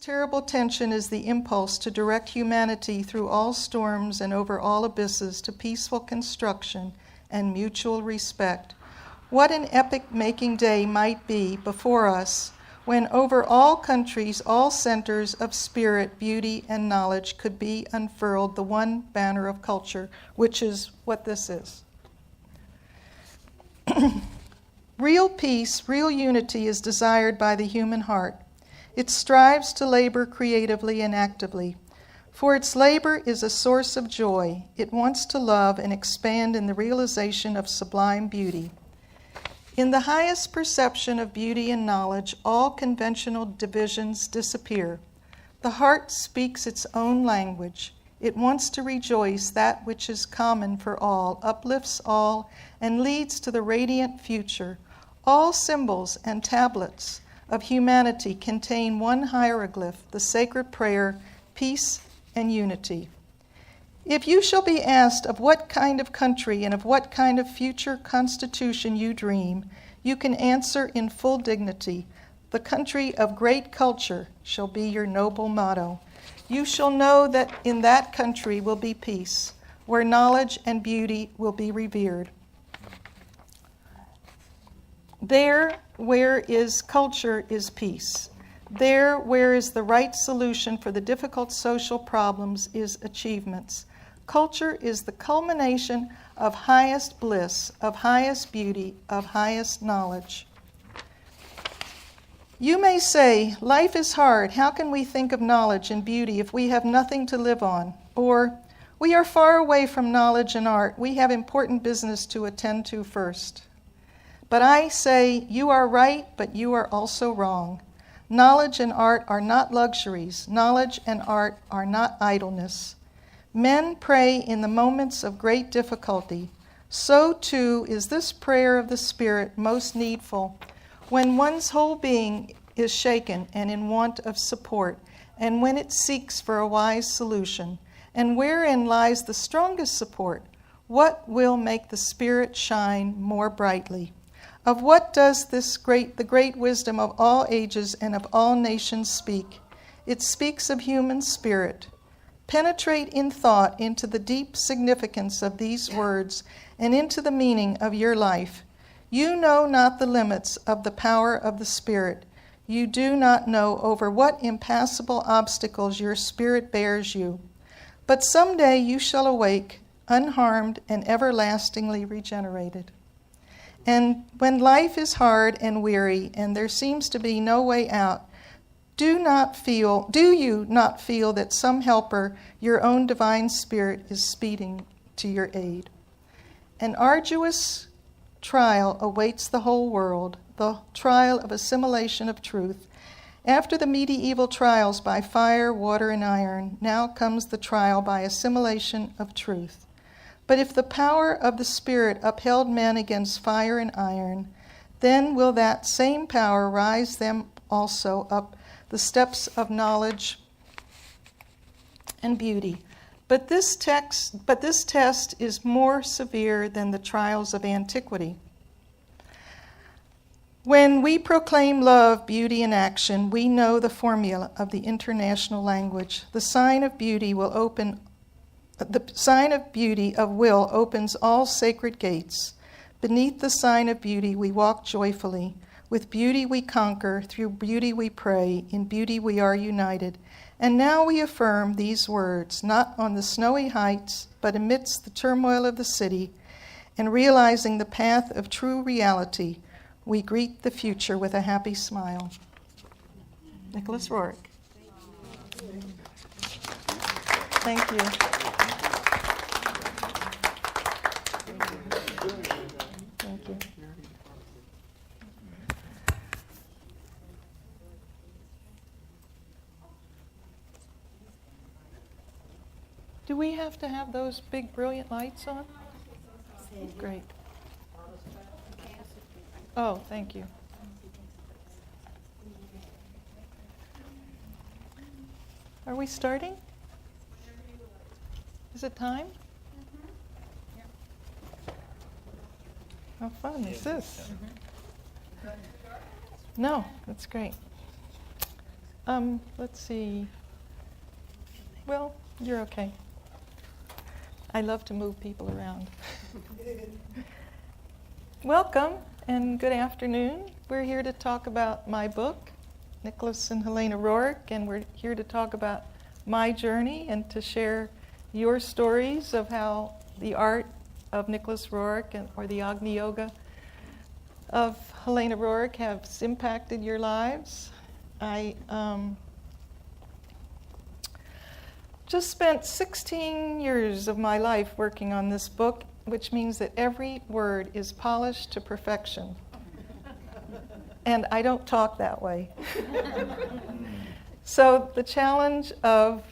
terrible tension is the impulse to direct humanity through all storms and over all abysses to peaceful construction and mutual respect. What an epic-making day might be before us when over all countries, all centers of spirit, beauty, and knowledge could be unfurled the one banner of culture, which is what this is. Real peace, real unity is desired by the human heart. It strives to labor creatively and actively. For its labor is a source of joy. It wants to love and expand in the realization of sublime beauty. In the highest perception of beauty and knowledge, all conventional divisions disappear. The heart speaks its own language. It wants to rejoice that which is common for all, uplifts all, and leads to the radiant future. All symbols and tablets of humanity contain one hieroglyph, the sacred prayer, peace and unity. If you shall be asked of what kind of country and of what kind of future constitution you dream, you can answer in full dignity, the country of great culture shall be your noble motto. You shall know that in that country will be peace, where knowledge and beauty will be revered. There where is culture is peace. There where is the right solution for the difficult social problems is achievements. Culture is the culmination of highest bliss, of highest beauty, of highest knowledge. You may say, life is hard. How can we think of knowledge and beauty if we have nothing to live on? Or, we are far away from knowledge and art. We have important business to attend to first. But I say, you are right, but you are also wrong. Knowledge and art are not luxuries. Knowledge and art are not idleness. Men pray in the moments of great difficulty. So, too, is this prayer of the Spirit most needful when one's whole being is shaken and in want of support, and when it seeks for a wise solution. And wherein lies the strongest support? What will make the Spirit shine more brightly? Of what does the great wisdom of all ages and of all nations speak? It speaks of human spirit. Penetrate in thought into the deep significance of these words and into the meaning of your life. You know not the limits of the power of the Spirit. You do not know over what impassable obstacles your spirit bears you. But someday you shall awake, unharmed and everlastingly regenerated. And when life is hard and weary and there seems to be no way out, do you not feel that some helper, your own divine spirit, is speeding to your aid? An arduous trial awaits the whole world, the trial of assimilation of truth. After the medieval trials by fire, water, and iron, now comes the trial by assimilation of truth. But if the power of the Spirit upheld men against fire and iron, then will that same power rise them also up the steps of knowledge and beauty. But this test is more severe than the trials of antiquity. When we proclaim love, beauty, and action, we know the formula of the international language. The sign of beauty of will opens all sacred gates. Beneath the sign of beauty we walk joyfully. With beauty we conquer, through beauty we pray, in beauty we are united. And now we affirm these words, not on the snowy heights, but amidst the turmoil of the city, and realizing the path of true reality, we greet the future with a happy smile. Nicholas Roerich. Thank you. Thank you. Do we have to have those big brilliant lights on? Great. Oh, thank you. Are we starting? Is it time? How fun is this? No, that's great. Let's see. Well, you're okay. I love to move people around. Welcome and good afternoon. We're here to talk about my book, Nicholas and Helena Roerich, and we're here to talk about my journey and to share your stories of how the art of Nicholas Roerich or the Agni Yoga of Helena Roerich has impacted your lives. I just spent 16 years of my life working on this book, which means that every word is polished to perfection. And I don't talk that way. So the challenge of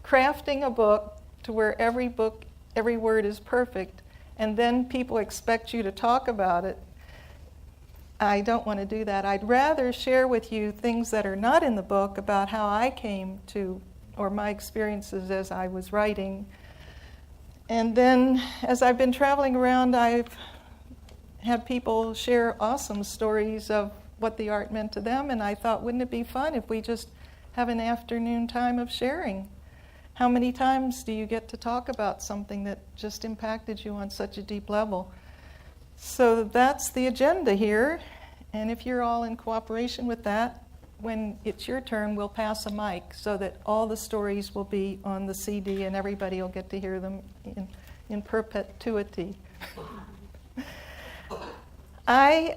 crafting a book to where every word is perfect, and then people expect you to talk about it, I don't want to do that. I'd rather share with you things that are not in the book about how I came to, or my experiences as I was writing. And then as I've been traveling around, I've had people share awesome stories of what the art meant to them, and I thought, wouldn't it be fun if we just have an afternoon time of sharing? How many times do you get to talk about something that just impacted you on such a deep level? So that's the agenda here, and if you're all in cooperation with that, when it's your turn, we'll pass a mic so that all the stories will be on the CD and everybody will get to hear them in perpetuity. I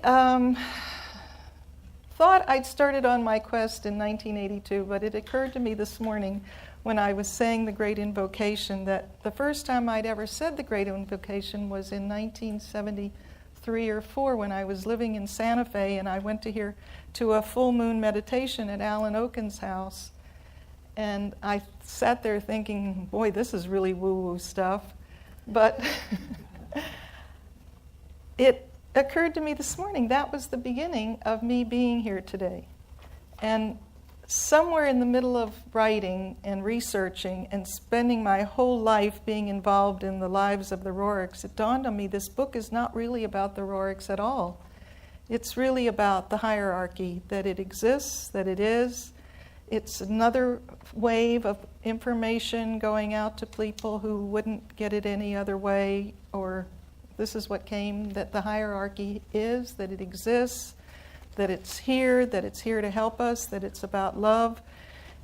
thought I'd started on my quest in 1982, but it occurred to me this morning when I was saying the Great Invocation that the first time I'd ever said the Great Invocation was in 1973 or 4 when I was living in Santa Fe, and I went to a full moon meditation at Alan Oken's house. And I sat there thinking, boy, this is really woo-woo stuff. But it occurred to me this morning that was the beginning of me being here today. And somewhere in the middle of writing and researching and spending my whole life being involved in the lives of the Roerichs, it dawned on me this book is not really about the Roerichs at all. It's really about the hierarchy, that it exists, that it is. It's another wave of information going out to people who wouldn't get it any other way, or this is what came, that the hierarchy is, that it exists, that it's here to help us, that it's about love.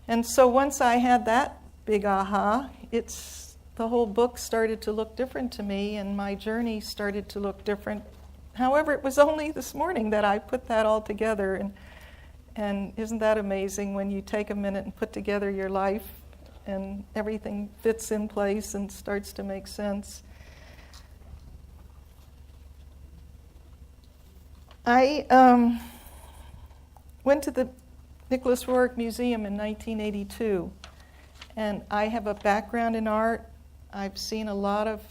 And so once I had that big aha, the whole book started to look different to me, and my journey started to look different. However, it was only this morning that I put that all together, and isn't that amazing when you take a minute and put together your life and everything fits in place and starts to make sense. I went to the Nicholas Roerich Museum in 1982, and I have a background in art. I've seen a lot of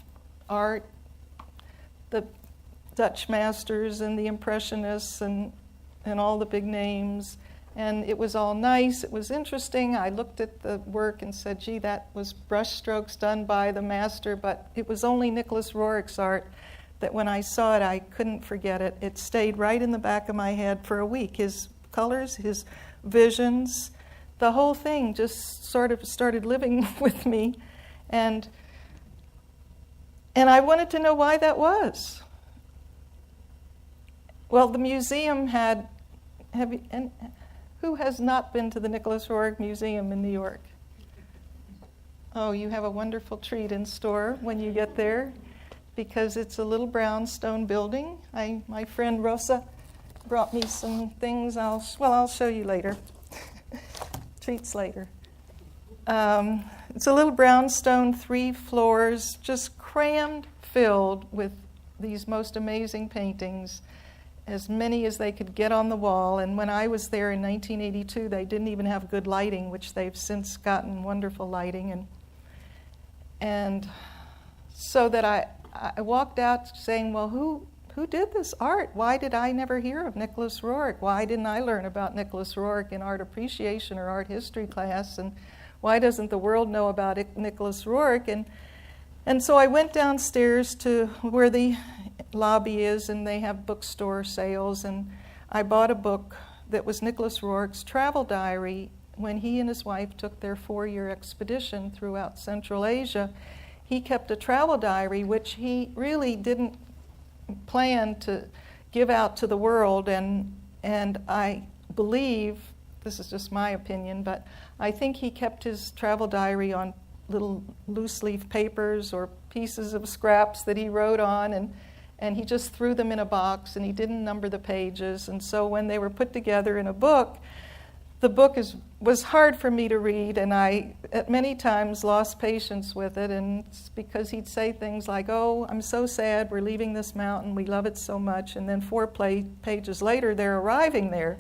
art, the Dutch masters and the Impressionists and all the big names, and it was all nice, it was interesting. I looked at the work and said, gee, that was brush strokes done by the master, but it was only Nicholas Roerich's art that when I saw it, I couldn't forget it. It stayed right in the back of my head for a week. His colors, his visions, the whole thing just sort of started living with me, and I wanted to know why that was. Well, the museum had, and who has not been to the Nicholas Roerich Museum in New York? Oh, you have a wonderful treat in store when you get there, because it's a little brownstone building. My friend Rosa brought me some things. I'll show you later. Treats later. It's a little brownstone, 3 floors, just crammed, filled with these most amazing paintings, as many as they could get on the wall. And when I was there in 1982, they didn't even have good lighting, which they've since gotten wonderful lighting. And so that I walked out saying, well, who did this art? Why did I never hear of Nicholas Roerich? Why didn't I learn about Nicholas Roerich in art appreciation or art history class? And why doesn't the world know about Nicholas Roerich? And so I went downstairs to where the lobby is, and they have bookstore sales, and I bought a book that was Nicholas Roerich's travel diary when he and his wife took their 4-year expedition throughout Central Asia, he kept a travel diary, which he really didn't plan to give out to the world. And I believe, this is just my opinion, but I think he kept his travel diary on little loose leaf papers or pieces of scraps that he wrote on, and he just threw them in a box, and he didn't number the pages. And so when they were put together in a book, the book was hard for me to read, and I at many times lost patience with it, and it's because he'd say things like, "Oh, I'm so sad, we're leaving this mountain, we love it so much," and then 4 pages later they're arriving there.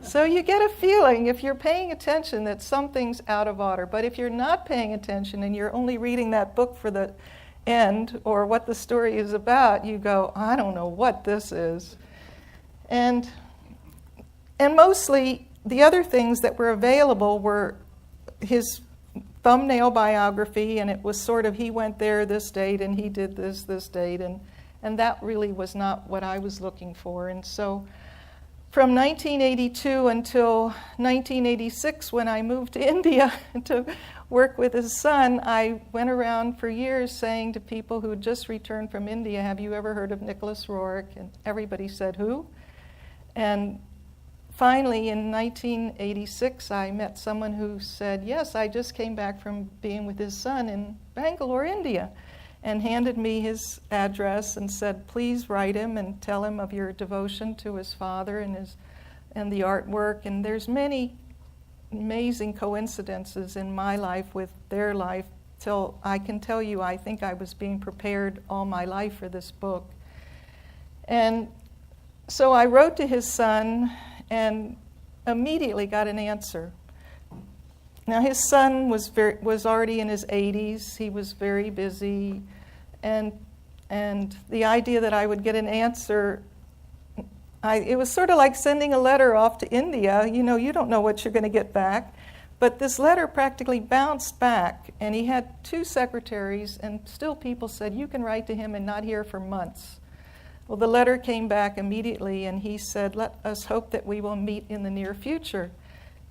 So you get a feeling, if you're paying attention, that something's out of order. But if you're not paying attention and you're only reading that book for the end or what the story is about, you go, "I don't know what this is." And mostly the other things that were available were his thumbnail biography, and it was sort of, he went there this date and he did this date, and that really was not what I was looking for. And so from 1982 until 1986, when I moved to India to work with his son, I went around for years saying to people who had just returned from India, "Have you ever heard of Helena Roerich?" And everybody said, "Who?" And finally, in 1986, I met someone who said, "Yes, I just came back from being with his son in Bangalore, India," and handed me his address and said, "Please write him and tell him of your devotion to his father and the artwork." And there's many amazing coincidences in my life with their life, till I can tell you, I think I was being prepared all my life for this book. And so I wrote to his son and immediately got an answer. Now, his son was already in his 80s. He was very busy, and the idea that I would get an answer, it was sort of like sending a letter off to India. You know, you don't know what you're going to get back. But this letter practically bounced back, and he had 2 secretaries, and still people said, "You can write to him and not hear for months." Well, the letter came back immediately, and he said, "Let us hope that we will meet in the near future."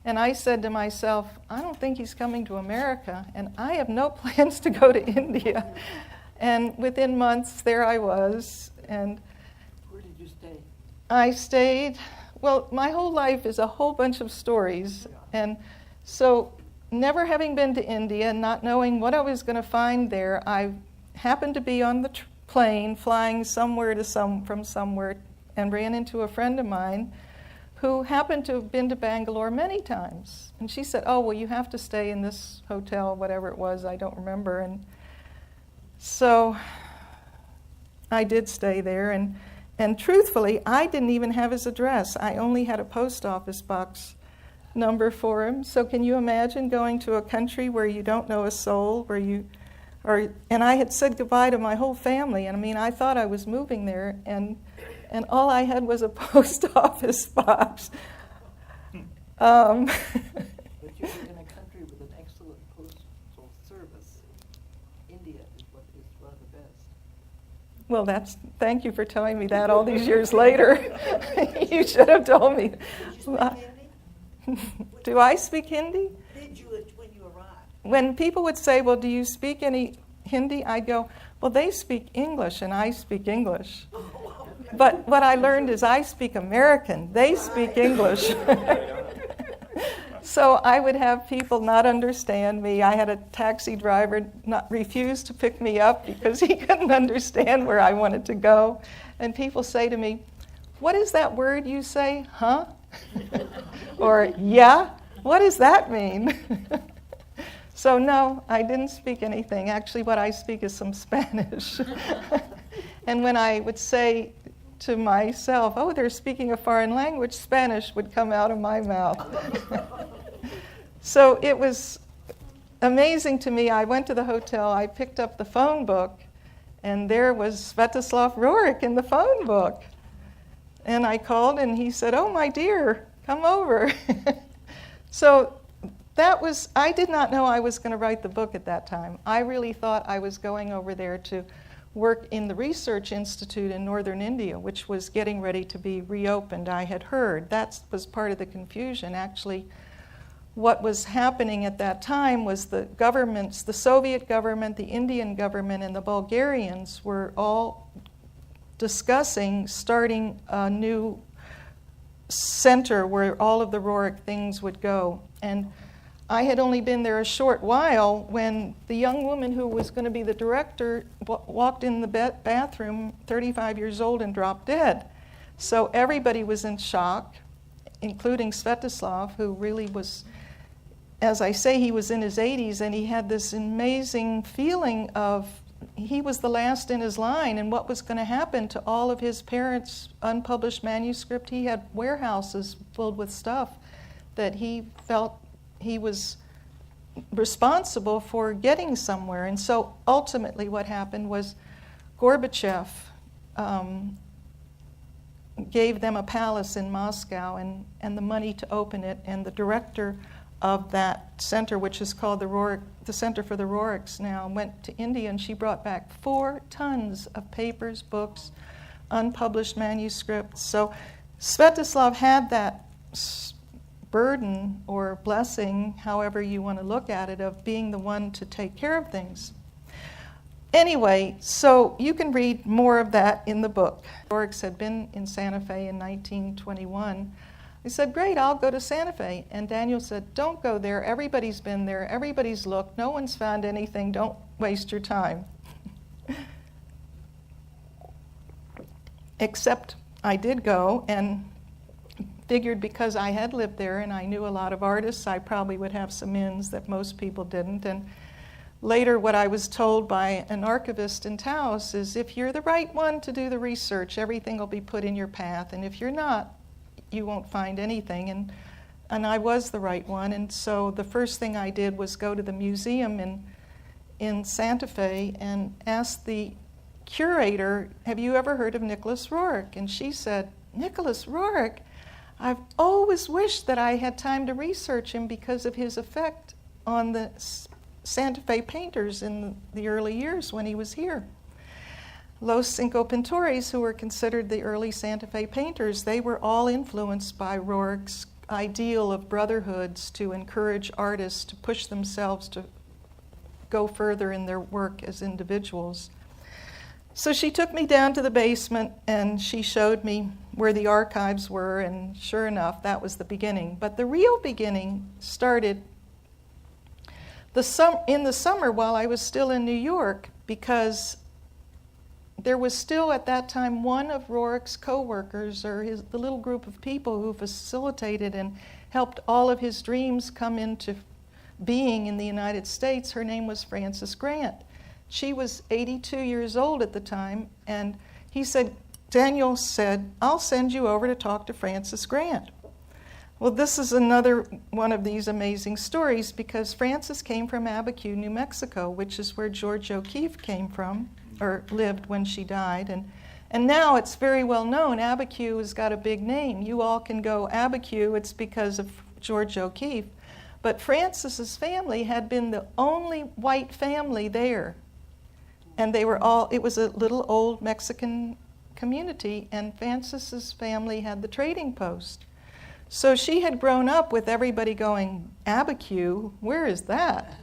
And I said to myself, "I don't think he's coming to America, and I have no plans to go to India." And within months, there I was. And where did you stay? I stayed, well, my whole life is a whole bunch of stories. And so, never having been to India, not knowing what I was going to find there, I happened to be on the plane flying somewhere from somewhere, and ran into a friend of mine who happened to have been to Bangalore many times. And she said, "Oh, well, you have to stay in this hotel," whatever it was, I don't remember. And so I did stay there, and truthfully, I didn't even have his address. I only had a post office box number for him. So can you imagine going to a country where you don't know a soul, and I had said goodbye to my whole family, and I mean, I thought I was moving there, and all I had was a post office box. But you were in a country with an excellent postal service. India is one of the best. Well, thank you for telling me that all these years later. You should have told me. Did you speak Hindi? Do I speak Hindi? Did you when you arrived? When people would say, "Well, do you speak any Hindi?" I'd go, "Well, they speak English and I speak English." But what I learned is I speak American, they speak English. So I would have people not understand me. I had a taxi driver refuse to pick me up because he couldn't understand where I wanted to go. And people say to me, "What is that word you say, huh?" Or, "Yeah? What does that mean?" So no, I didn't speak anything. Actually, what I speak is some Spanish. And when I would say to myself, "Oh, they're speaking a foreign language," Spanish would come out of my mouth. So it was amazing to me. I went to the hotel, I picked up the phone book, and there was Helena Roerich in the phone book. And I called, and he said, "Oh, my dear, come over." So I did not know I was going to write the book at that time. I really thought I was going over there to work in the research institute in northern India, which was getting ready to be reopened, I had heard. That was part of the confusion. Actually, what was happening at that time was the governments, the Soviet government, the Indian government, and the Bulgarians were all discussing starting a new center where all of the Roerich things would go. And I had only been there a short while when the young woman who was going to be the director walked in the bathroom, 35 years old, and dropped dead. So everybody was in shock, including Svetoslav, who really was, as I say, he was in his 80s, and he had this amazing feeling of he was the last in his line, and what was going to happen to all of his parents' unpublished manuscript. He had warehouses filled with stuff that he felt he was responsible for getting somewhere. And so ultimately what happened was Gorbachev gave them a palace in Moscow and the money to open it, and the director of that center, which is called the Center for the Roerichs now, went to India, and she brought back 4 tons of papers, books, unpublished manuscripts. So Svetoslav had that burden or blessing, however you want to look at it, of being the one to take care of things. Anyway, so you can read more of that in the book. Roerichs had been in Santa Fe in 1921. I said, great, I'll go to Santa Fe. And Daniel said, don't go there. Everybody's been there. Everybody's looked. No one's found anything. Don't waste your time. Except I did go and figured because I had lived there and I knew a lot of artists, I probably would have some ins that most people didn't. And later what I was told by an archivist in Taos is if you're the right one to do the research, everything will be put in your path. And if you're not, you won't find anything. And I was the right one. And so the first thing I did was go to the museum in Santa Fe and ask the curator, have you ever heard of Nicholas Roerich? And she said, Nicholas Roerich? I've always wished that I had time to research him because of his effect on the Santa Fe painters in the early years when he was here. Los Cinco Pintores, who were considered the early Santa Fe painters, they were all influenced by Roerich's ideal of brotherhoods to encourage artists to push themselves to go further in their work as individuals. So she took me down to the basement and she showed me where the archives were, and sure enough, that was the beginning. But the real beginning started in the summer while I was still in New York, because there was still at that time one of Roerich's co-workers, or the little group of people who facilitated and helped all of his dreams come into being in the United States. Her name was Frances Grant. She was 82 years old at the time, and Daniel said, I'll send you over to talk to Frances Grant. Well, this is another one of these amazing stories, because Frances came from Abiquiu, New Mexico, which is where George O'Keeffe came from, or lived when she died. And now it's very well known. Abiquiu has got a big name. You all can go Abiquiu. It's because of George O'Keeffe. But Frances's family had been the only white family there. And they were all, it was a little old Mexican community, and Frances's family had the trading post. So she had grown up with everybody going, Abiquiu, where is that?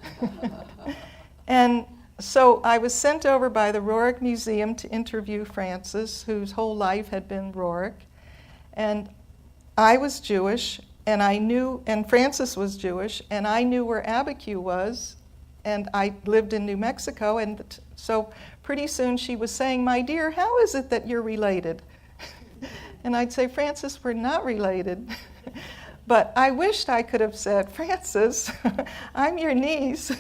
And so I was sent over by the Roerich Museum to interview Frances, whose whole life had been Roerich. And I was Jewish, and Frances was Jewish, and I knew where Abiquiu was, and I lived in New Mexico, and so pretty soon she was saying, my dear, how is it that you're related? And I'd say, Frances, we're not related. But I wished I could have said, Frances, I'm your niece.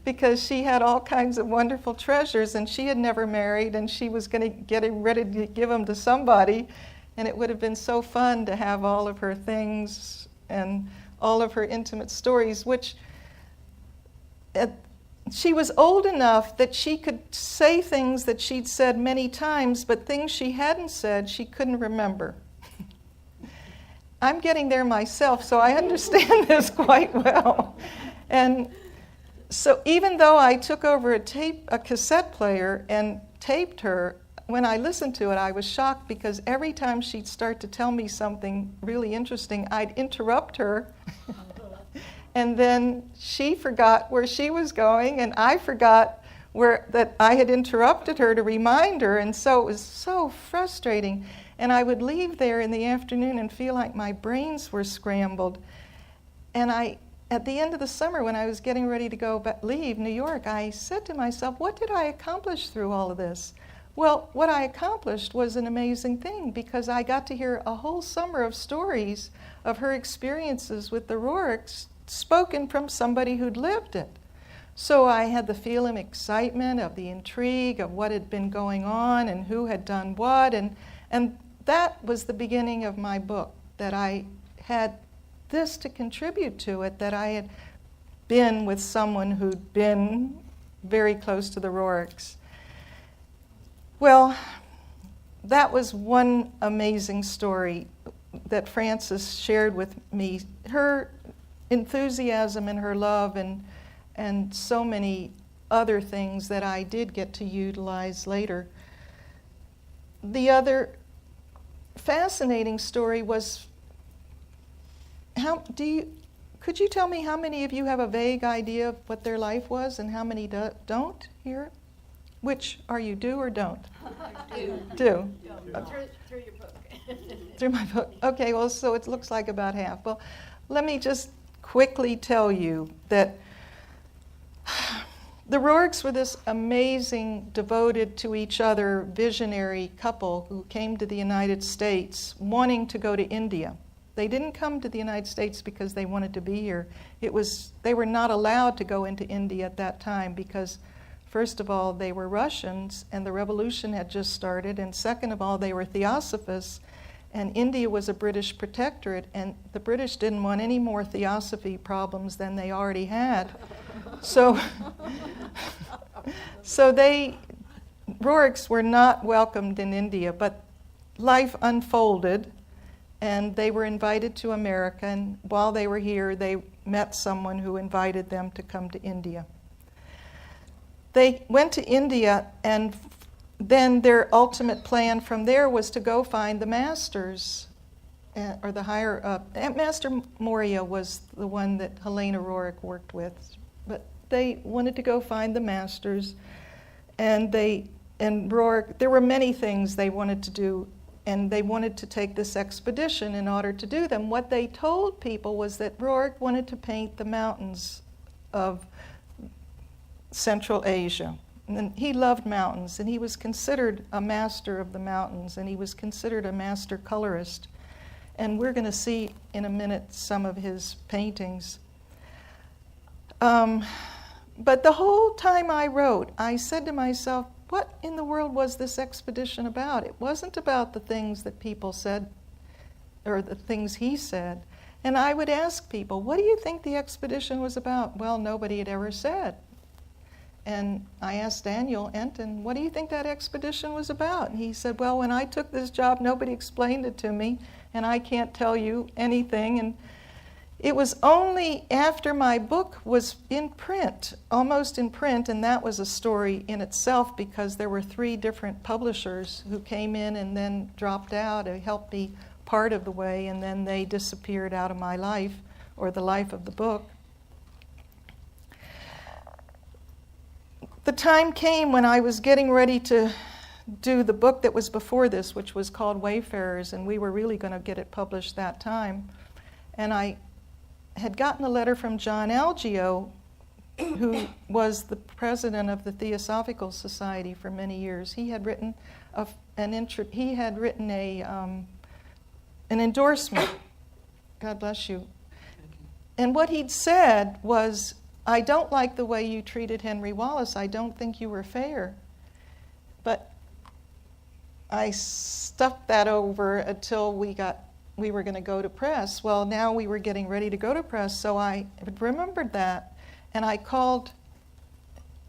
Because she had all kinds of wonderful treasures, and she had never married, and she was going to get ready to give them to somebody, and it would have been so fun to have all of her things and all of her intimate stories, which she was old enough that she could say things that she'd said many times, but things she hadn't said she couldn't remember. I'm getting there myself, so I understand this quite well. And so even though I took over a cassette player and taped her, when I listened to it, I was shocked, because every time she'd start to tell me something really interesting, I'd interrupt her And then she forgot where she was going, and I forgot that I had interrupted her to remind her, and so it was so frustrating. And I would leave there in the afternoon and feel like my brains were scrambled. And at the end of the summer, when I was getting ready to leave New York, I said to myself, what did I accomplish through all of this? Well, what I accomplished was an amazing thing, because I got to hear a whole summer of stories of her experiences with the Roerichs spoken from somebody who'd lived it. So I had the feeling of excitement, of the intrigue, of what had been going on and who had done what. And that was the beginning of my book, that I had this to contribute to it, that I had been with someone who'd been very close to the Roerichs. Well, that was one amazing story that Frances shared with me. Her enthusiasm and her love and so many other things that I did get to utilize later. The other fascinating story was, could you tell me how many of you have a vague idea of what their life was and how many don't here? Which are you, do or don't? Do. Through your book. Through my book. Okay, well, so it looks like about half. Well, let me just quickly tell you that the Roerichs were this amazing, devoted to each other, visionary couple who came to the United States wanting to go to India. They didn't come to the United States because they wanted to be here. They were not allowed to go into India at that time because, first of all, they were Russians and the revolution had just started, and second of all, they were theosophists, and India was a British protectorate, and the British didn't want any more theosophy problems than they already had. So Roerichs were not welcomed in India, but life unfolded, and they were invited to America, and while they were here, they met someone who invited them to come to India. They went to India, and then their ultimate plan from there was to go find the masters, or the higher up. Master Moria was the one that Helena Roerich worked with, but they wanted to go find the masters, and Roerich, there were many things they wanted to do, and they wanted to take this expedition in order to do them. What they told people was that Roerich wanted to paint the mountains of Central Asia. And he loved mountains, and he was considered a master of the mountains, and he was considered a master colorist. And we're going to see in a minute some of his paintings. But the whole time I wrote, I said to myself, what in the world was this expedition about? It wasn't about the things that people said, or the things he said. And I would ask people, what do you think the expedition was about? Well, nobody had ever said. And I asked Daniel Enton, what do you think that expedition was about? And he said, well, when I took this job, nobody explained it to me, and I can't tell you anything. And it was only after my book was in print, almost in print, and that was a story in itself because there were 3 different publishers who came in and then dropped out and helped me part of the way, and then they disappeared out of my life, or the life of the book. The time came when I was getting ready to do the book that was before this, which was called Wayfarers, and we were really going to get it published that time. And I had gotten a letter from John Algeo, who was the president of the Theosophical Society for many years. He had written an endorsement. God bless you. And what he'd said was, I don't like the way you treated Henry Wallace. I don't think you were fair. But I stuffed that over until we were going to go to press. Well, now we were getting ready to go to press, so I remembered that. And I called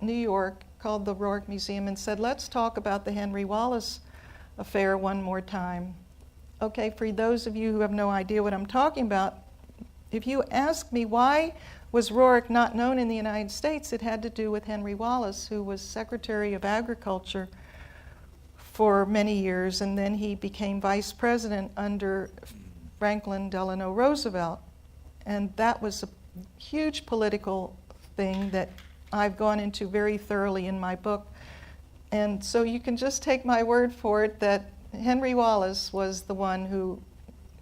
New York, called the Roerich Museum, and said, let's talk about the Henry Wallace affair one more time. Okay, for those of you who have no idea what I'm talking about, if you ask me why was Roerich not known in the United States, it had to do with Henry Wallace, who was Secretary of Agriculture for many years, and then he became vice president under Franklin Delano Roosevelt. And that was huge political thing that I've gone into very thoroughly in my book. And so you can just take my word for it that Henry Wallace was the one who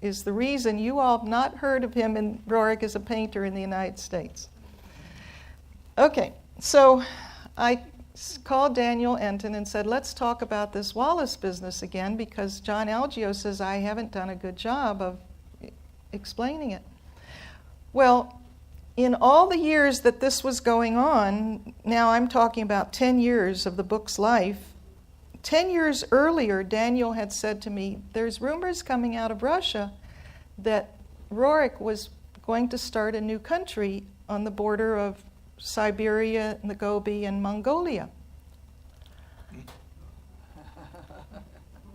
is the reason you all have not heard of him and Roerich as a painter in the United States. Okay, so I called Daniel Enton and said, let's talk about this Wallace business again, because John Algeo says I haven't done a good job of explaining it. Well, in all the years that this was going on, now I'm talking about 10 years of the book's life, 10 years earlier, Daniel had said to me, there's rumors coming out of Russia that Roerich was going to start a new country on the border of Siberia, the Gobi, and Mongolia.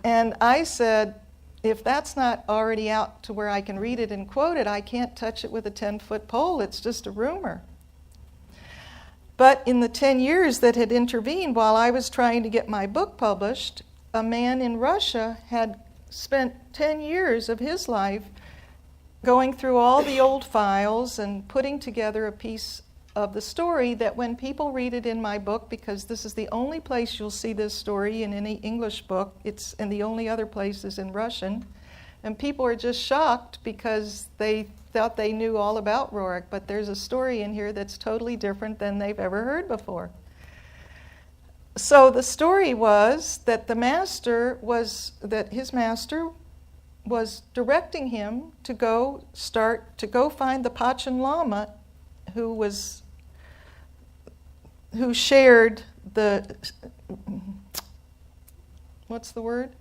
And I said, if that's not already out to where I can read it and quote it, I can't touch it with a 10-foot pole. It's just a rumor. But in the 10 years that had intervened while I was trying to get my book published, a man in Russia had spent 10 years of his life going through all the old files and putting together a piece of the story that when people read it in my book, because this is the only place you'll see this story in any English book, and the only other place is in Russian, and people are just shocked because they thought they knew all about Roerich, but there's a story in here that's totally different than they've ever heard before. So the story was that his master was directing him to go find the Pachin Lama who shared the, what's the word?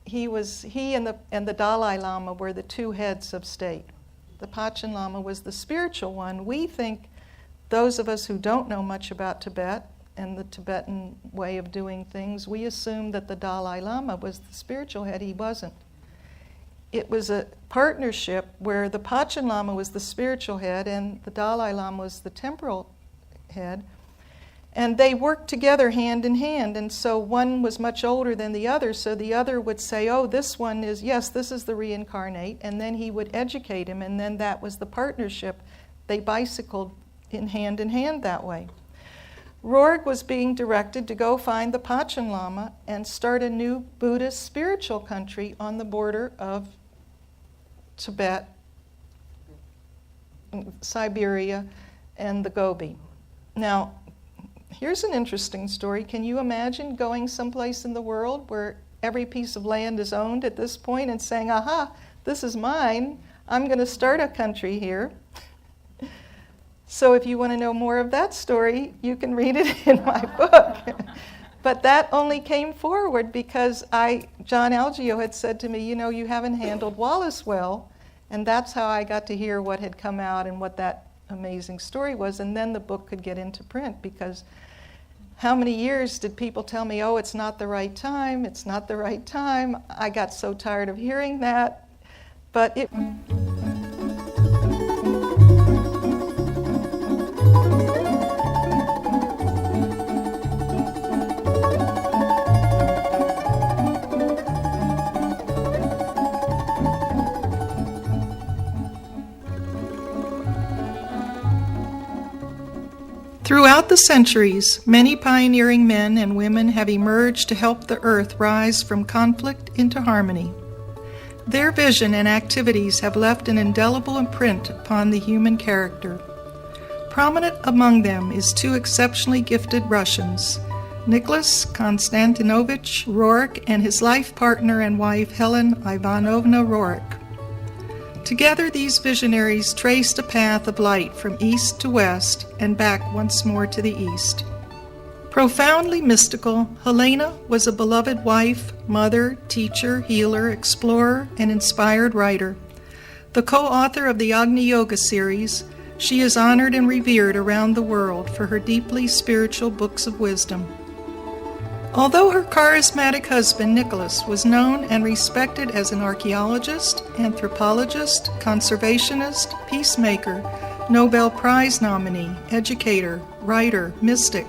He and the Dalai Lama were the two heads of state. The Pachin Lama was the spiritual one. We think, those of us who don't know much about Tibet and the Tibetan way of doing things, we assume that the Dalai Lama was the spiritual head. He wasn't. It was a partnership where the Pachin Lama was the spiritual head and the Dalai Lama was the temporal head. And they worked together hand in hand, and so one was much older than the other, so the other would say, oh, this is the reincarnate, and then he would educate him, and then that was the partnership. They bicycled in hand that way. Roerich was being directed to go find the Pachin Lama and start a new Buddhist spiritual country on the border of Tibet, Siberia, and the Gobi. Now, here's an interesting story. Can you imagine going someplace in the world where every piece of land is owned at this point and saying, aha, this is mine, I'm going to start a country here? So if you want to know more of that story, you can read it in my book. But that only came forward because John Algeo had said to me, you haven't handled Wallace well, and that's how I got to hear what had come out and what that amazing story was, and then the book could get into print, because how many years did people tell me, oh, it's not the right time, it's not the right time? I got so tired of hearing that, but it... Throughout the centuries, many pioneering men and women have emerged to help the earth rise from conflict into harmony. Their vision and activities have left an indelible imprint upon the human character. Prominent among them is two exceptionally gifted Russians, Nicholas Konstantinovich Roerich and his life partner and wife Helena Ivanovna Roerich. Together, these visionaries traced a path of light from east to west and back once more to the east. Profoundly mystical, Helena was a beloved wife, mother, teacher, healer, explorer, and inspired writer. The co-author of the Agni Yoga series, she is honored and revered around the world for her deeply spiritual books of wisdom. Although her charismatic husband, Nicholas, was known and respected as an archaeologist, anthropologist, conservationist, peacemaker, Nobel Prize nominee, educator, writer, mystic,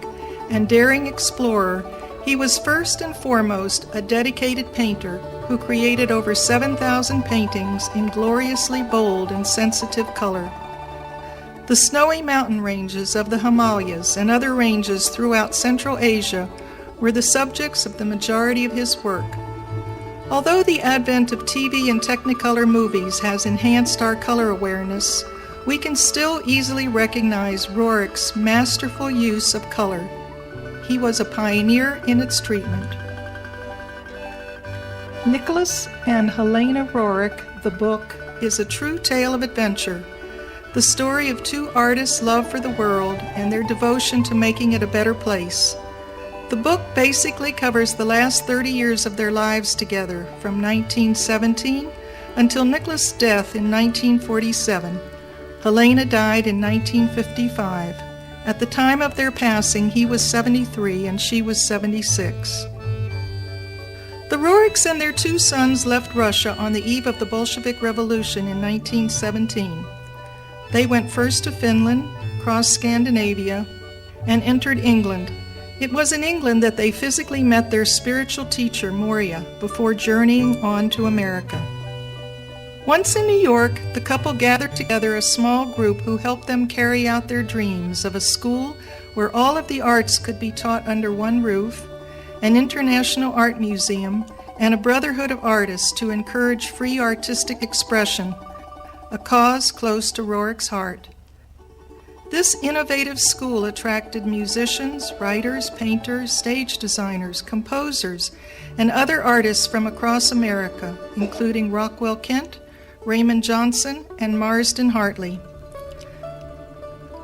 and daring explorer, he was first and foremost a dedicated painter who created over 7,000 paintings in gloriously bold and sensitive color. The snowy mountain ranges of the Himalayas and other ranges throughout Central Asia were the subjects of the majority of his work. Although the advent of TV and Technicolor movies has enhanced our color awareness, we can still easily recognize Roerich's masterful use of color. He was a pioneer in its treatment. Nicholas and Helena Roerich, the book, is a true tale of adventure, the story of two artists' love for the world and their devotion to making it a better place. The book basically covers the last 30 years of their lives together, from 1917 until Nicholas' death in 1947. Helena died in 1955. At the time of their passing, he was 73 and she was 76. The Roerichs and their two sons left Russia on the eve of the Bolshevik Revolution in 1917. They went first to Finland, crossed Scandinavia, and entered England. It was in England that they physically met their spiritual teacher, Moria, before journeying on to America. Once in New York, the couple gathered together a small group who helped them carry out their dreams of a school where all of the arts could be taught under one roof, an international art museum, and a brotherhood of artists to encourage free artistic expression, a cause close to Roerich's heart. This innovative school attracted musicians, writers, painters, stage designers, composers, and other artists from across America, including Rockwell Kent, Raymond Johnson, and Marsden Hartley.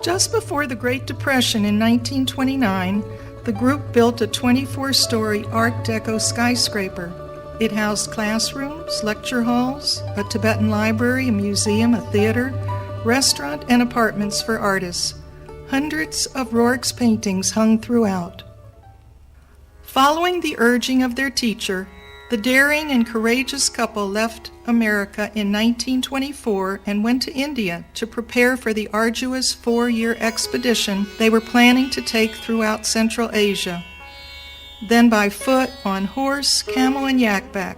Just before the Great Depression in 1929, the group built a 24-story Art Deco skyscraper. It housed classrooms, lecture halls, a Tibetan library, a museum, a theater, restaurant, and apartments for artists. Hundreds of Roerich's paintings hung throughout. Following the urging of their teacher, the daring and courageous couple left America in 1924 and went to India to prepare for the arduous 4-year expedition they were planning to take throughout Central Asia. Then by foot, on horse, camel, and yakback,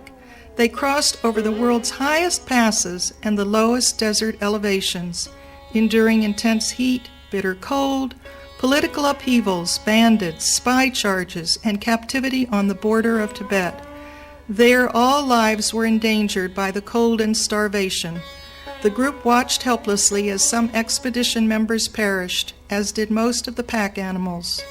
they crossed over the world's highest passes and the lowest desert elevations, enduring intense heat, bitter cold, political upheavals, bandits, spy charges, and captivity on the border of Tibet. There, all lives were endangered by the cold and starvation. The group watched helplessly as some expedition members perished, as did most of the pack animals.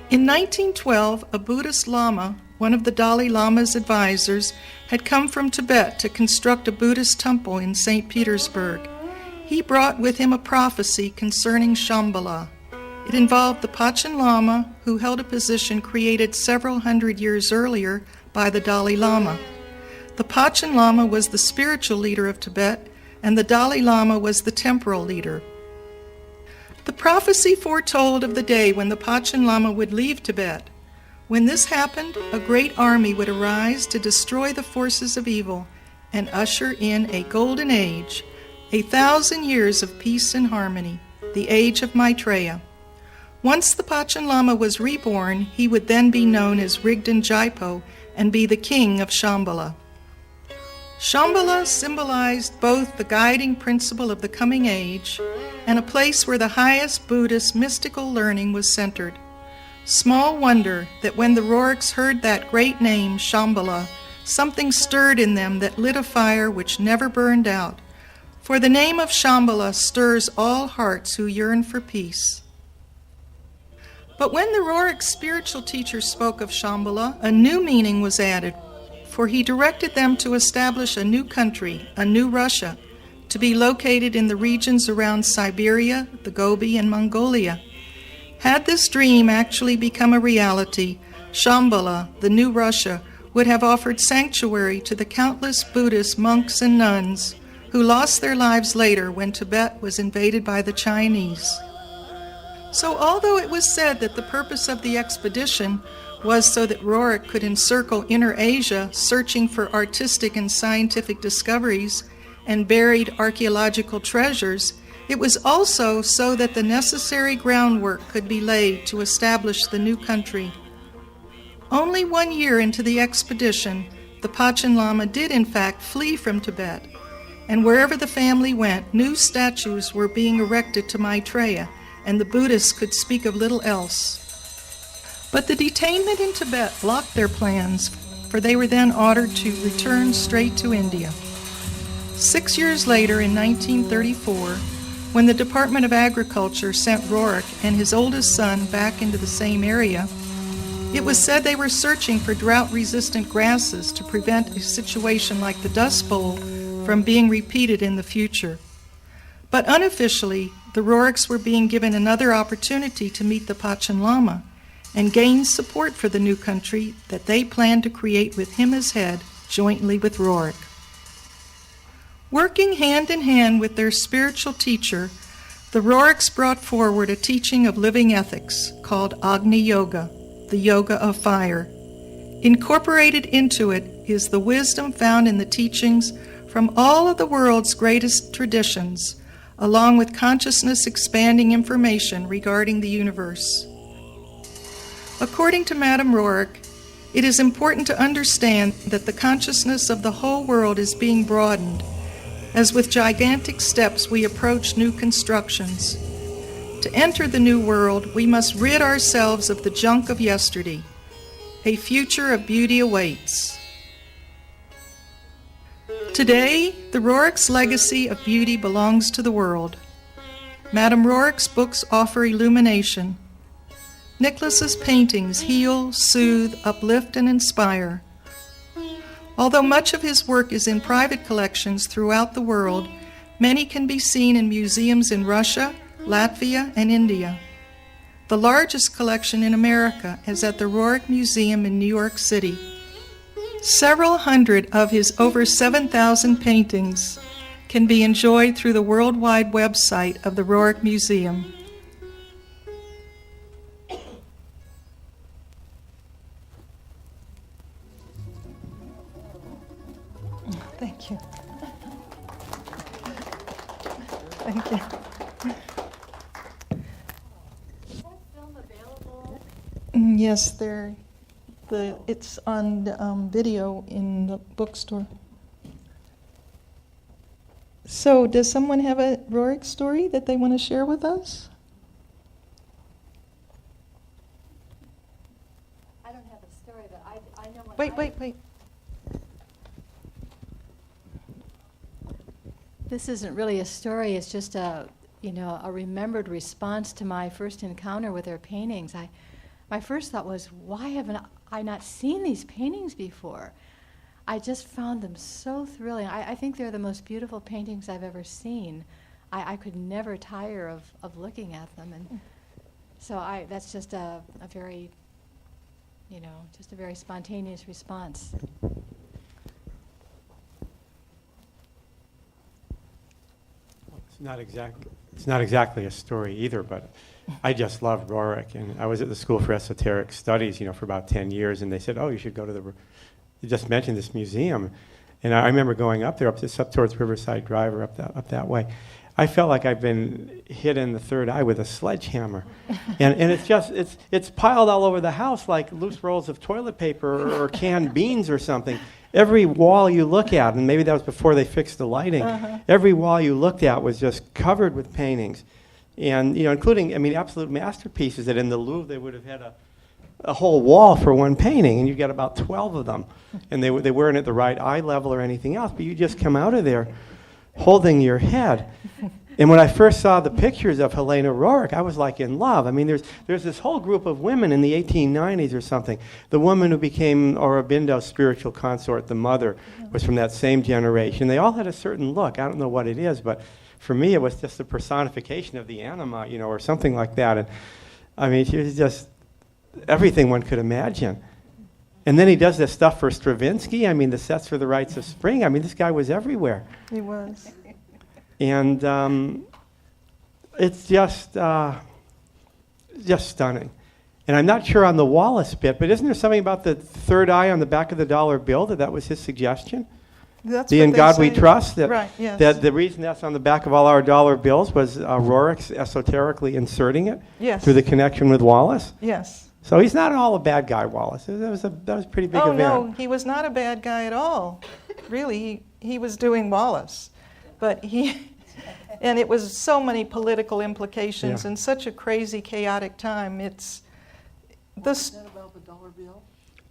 In 1912, a Buddhist Lama, one of the Dalai Lama's advisors, had come from Tibet to construct a Buddhist temple in St. Petersburg. He brought with him a prophecy concerning Shambhala. It involved the Panchen Lama, who held a position created several hundred years earlier by the Dalai Lama. The Panchen Lama was the spiritual leader of Tibet, and the Dalai Lama was the temporal leader. The prophecy foretold of the day when the Panchen Lama would leave Tibet. When this happened, a great army would arise to destroy the forces of evil and usher in a golden age, 1,000 years of peace and harmony, the age of Maitreya. Once the Panchen Lama was reborn, he would then be known as Rigden Jaipo and be the king of Shambhala. Shambhala symbolized both the guiding principle of the coming age and a place where the highest Buddhist mystical learning was centered. Small wonder that when the Roerichs heard that great name, Shambhala, something stirred in them that lit a fire which never burned out. For the name of Shambhala stirs all hearts who yearn for peace. But when the Roerich spiritual teacher spoke of Shambhala, a new meaning was added, for he directed them to establish a new country, a new Russia, to be located in the regions around Siberia, the Gobi, and Mongolia. Had this dream actually become a reality, Shambhala, the new Russia, would have offered sanctuary to the countless Buddhist monks and nuns who lost their lives later when Tibet was invaded by the Chinese. So although it was said that the purpose of the expedition was so that Roerich could encircle Inner Asia, searching for artistic and scientific discoveries and buried archaeological treasures, it was also so that the necessary groundwork could be laid to establish the new country. Only 1 year into the expedition, the Panchen Lama did in fact flee from Tibet, and wherever the family went, new statues were being erected to Maitreya, and the Buddhists could speak of little else. But the detainment in Tibet blocked their plans, for they were then ordered to return straight to India. 6 years later, in 1934, when the Department of Agriculture sent Roerich and his oldest son back into the same area, it was said they were searching for drought-resistant grasses to prevent a situation like the Dust Bowl from being repeated in the future. But unofficially, the Roerichs were being given another opportunity to meet the Panchen Lama and gain support for the new country that they planned to create with him as head, jointly with Roerich. Working hand in hand with their spiritual teacher, the Roerichs brought forward a teaching of living ethics called Agni Yoga, the yoga of fire. Incorporated into it is the wisdom found in the teachings from all of the world's greatest traditions, along with consciousness-expanding information regarding the universe. According to Madame Roerich, it is important to understand that the consciousness of the whole world is being broadened, as with gigantic steps we approach new constructions. To enter the new world, we must rid ourselves of the junk of yesterday. A future of beauty awaits. Today, the Roerichs' legacy of beauty belongs to the world. Madame Roerich's books offer illumination. Nicholas's paintings heal, soothe, uplift, and inspire. Although much of his work is in private collections throughout the world, many can be seen in museums in Russia, Latvia, and India. The largest collection in America is at the Roerich Museum in New York City. Several hundred of his over 7,000 paintings can be enjoyed through the worldwide website of the Roerich Museum. Thank you. Thank you. Is that film available? Yes, it's on video in the bookstore. So, does someone have a Roerich story that they want to share with us? I don't have a story, but I know what Wait. This isn't really a story. It's just a remembered response to my first encounter with her paintings. My first thought was, why haven't I not seen these paintings before? I just found them so thrilling. I think they're the most beautiful paintings I've ever seen. I could never tire of looking at them, and so that's just a very, just a very spontaneous response. It's not exactly a story either, but I just love Roerich, and I was at the School for Esoteric Studies, for about 10 years, and they said, "Oh, you should go to you just mentioned this museum," and I remember going up there, up towards Riverside Drive, or up that way. I felt like I've been hit in the third eye with a sledgehammer, and it's piled all over the house like loose rolls of toilet paper or canned beans or something. Every wall you look at, and maybe that was before they fixed the lighting, every wall you looked at was just covered with paintings. And, including, absolute masterpieces that in the Louvre they would have had a whole wall for one painting, and you get about 12 of them. And they weren't at the right eye level or anything else, but you just come out of there holding your head. And when I first saw the pictures of Helena Roerich, I was like in love. There's this whole group of women in the 1890s or something. The woman who became Aurobindo's spiritual consort, the mother, was from that same generation. They all had a certain look. I don't know what it is, but for me it was just the personification of the anima, or something like that. And she was just everything one could imagine. And then he does this stuff for Stravinsky. The sets for the Rites of Spring. This guy was everywhere. He was. And it's just stunning. And I'm not sure on the Wallace bit, but isn't there something about the third eye on the back of the dollar bill that was his suggestion? That's the what In they God say. We Trust. Right, yes. That the reason that's on the back of all our dollar bills was Roerich esoterically inserting it Yes. through the connection with Wallace. Yes. So he's not all a bad guy, Wallace. That was a pretty big Oh, event. no, he was not a bad guy at all. Really, he was doing Wallace. But and it was so many political implications Yeah. and such a crazy, chaotic time. It's What's that about the dollar bill?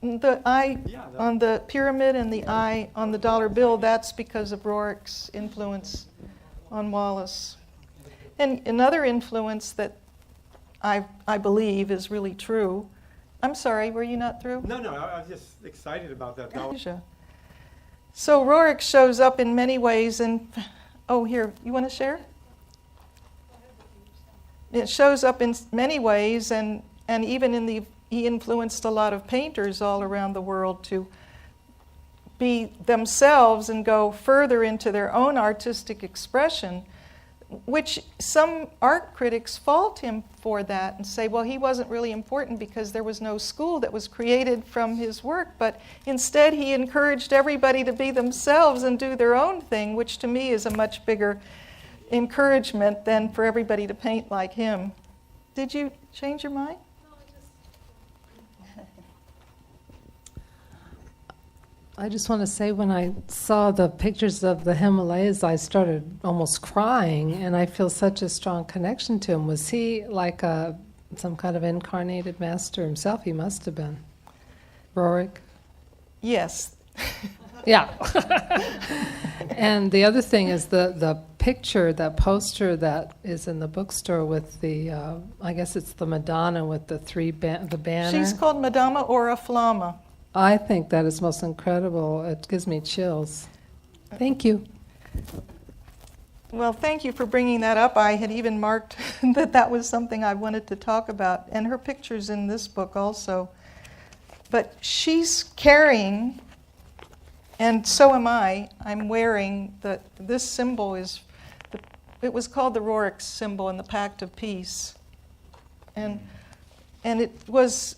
the eye Yeah, on the pyramid and the eye on the dollar bill, that's because of Roerich's influence on Wallace. And another influence that I believe is really true. I'm sorry, were you not through? No, I was just excited about that dollar. Asia. So Roerich shows up in many ways, and oh, here, you want to share? It shows up in many ways, and even he influenced a lot of painters all around the world to be themselves and go further into their own artistic expression, which some art critics fault him for that and say, well, he wasn't really important because there was no school that was created from his work, but instead he encouraged everybody to be themselves and do their own thing, which to me is a much bigger encouragement than for everybody to paint like him. Did you change your mind? I just want to say, when I saw the pictures of the Himalayas, I started almost crying, and I feel such a strong connection to him. Was he like some kind of incarnated master himself? He must have been. Roerich? Yes. Yeah. And the other thing is the picture, that poster that is in the bookstore with the, I guess it's the Madonna with the the banner. She's called Madama Oriflama. I think that is most incredible. It gives me chills. Thank you. Well, thank you for bringing that up. I had even marked that was something I wanted to talk about, and her picture's in this book also. But she's carrying, and so am I. I'm wearing this symbol it was called the Roerich symbol in the Pact of Peace, and it was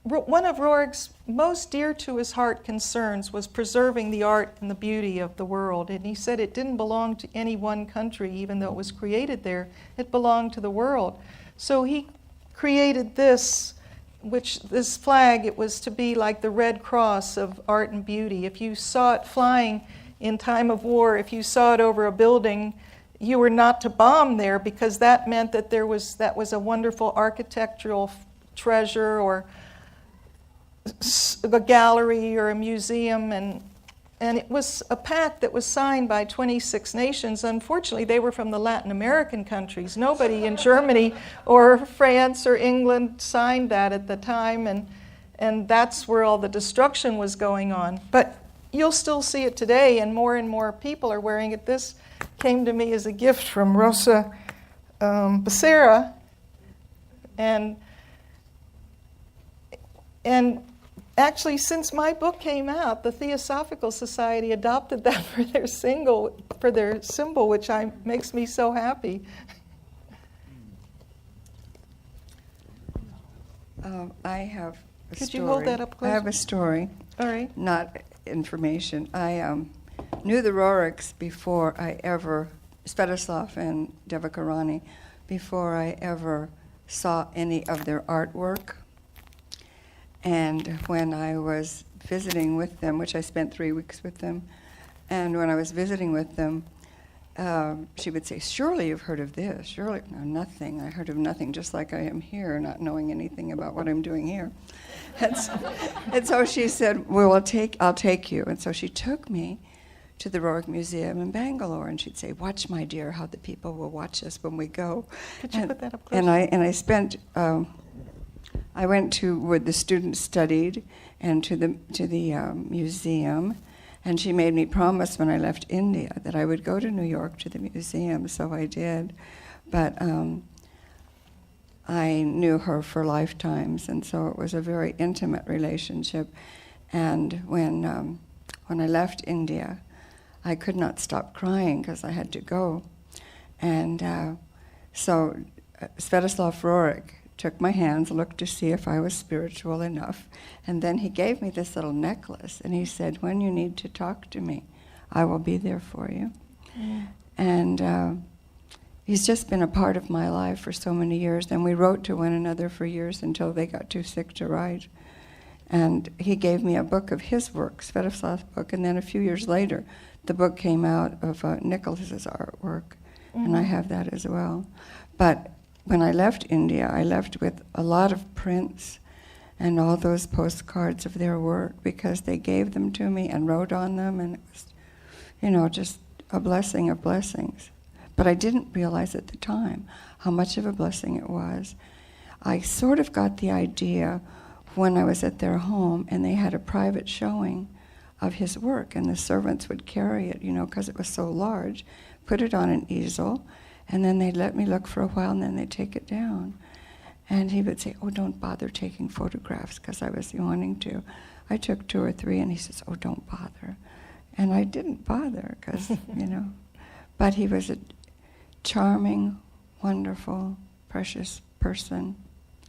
one of Roerich's most dear to his heart concerns was preserving the art and the beauty of the world. And he said it didn't belong to any one country, even though it was created there. It belonged to the world. So he created this flag, it was to be like the Red Cross of art and beauty. If you saw it flying in time of war, if you saw it over a building, you were not to bomb there, because that meant that that was a wonderful architectural treasure, or a gallery or a museum, and it was a pact that was signed by 26 nations. Unfortunately, they were from the Latin American countries. Nobody in Germany or France or England signed that at the time, and that's where all the destruction was going on. But you'll still see it today, and more people are wearing it. This came to me as a gift from Rosa Becerra, and actually, since my book came out, the Theosophical Society adopted that for their symbol, which makes me so happy. I have a story. Could you hold that up closer? I have a story, All right. not information. I knew the Roerichs before I ever, Svetoslav and Devakarani, before I ever saw any of their artwork. And when I was visiting with them, which I spent 3 weeks with them, and when I was visiting with them, she would say, surely you've heard of this. Surely, no, nothing. I heard of nothing, just like I am here, not knowing anything about what I'm doing here. And so she said, well, I'll take you. And so she took me to the Roerich Museum in Bangalore, and she'd say, watch, my dear, how the people will watch us when we go. Could you put that up closer? And I spent... I went to where the students studied and to the museum, and she made me promise when I left India that I would go to New York to the museum, so I did. But I knew her for lifetimes, and so it was a very intimate relationship. And when I left India, I could not stop crying because I had to go. And so Svetoslav Roerich took my hands, looked to see if I was spiritual enough, and then he gave me this little necklace, and he said, when you need to talk to me, I will be there for you. Mm. And he's just been a part of my life for so many years, and we wrote to one another for years until they got too sick to write. And he gave me a book of his work, Svetoslav's book, and then a few years later, the book came out of Nicholas's artwork, and I have that as well. But when I left India, I left with a lot of prints and all those postcards of their work because they gave them to me and wrote on them, and it was, just a blessing of blessings. But I didn't realize at the time how much of a blessing it was. I sort of got the idea when I was at their home and they had a private showing of his work, and the servants would carry it, because it was so large, put it on an easel, and then they'd let me look for a while, and then they'd take it down. And he would say, "Oh, don't bother taking photographs," because I was wanting to. I took 2 or 3, and he says, "Oh, don't bother." And I didn't bother, because, But he was a charming, wonderful, precious person,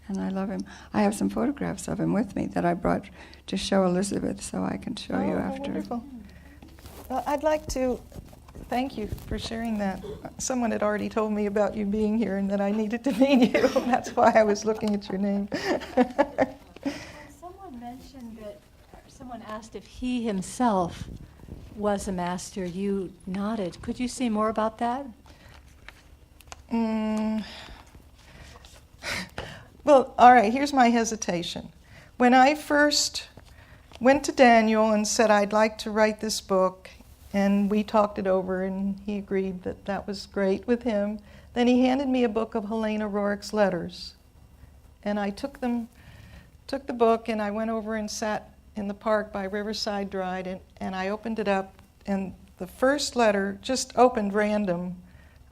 and I love him. I have some photographs of him with me that I brought to show Elizabeth, so I can show you after. Wonderful. Well, I'd like to thank you for sharing that. Someone had already told me about you being here and that I needed to meet you. That's why I was looking at your name. Someone mentioned that, someone asked if he himself was a master. You nodded. Could you say more about that? Well, all right, here's my hesitation. When I first went to Daniel and said I'd like to write this book, and we talked it over, and he agreed that that was great with him, then he handed me a book of Helena Roerich's letters. And I took the book, and I went over and sat in the park by Riverside Drive, and I opened it up, and the first letter just opened random.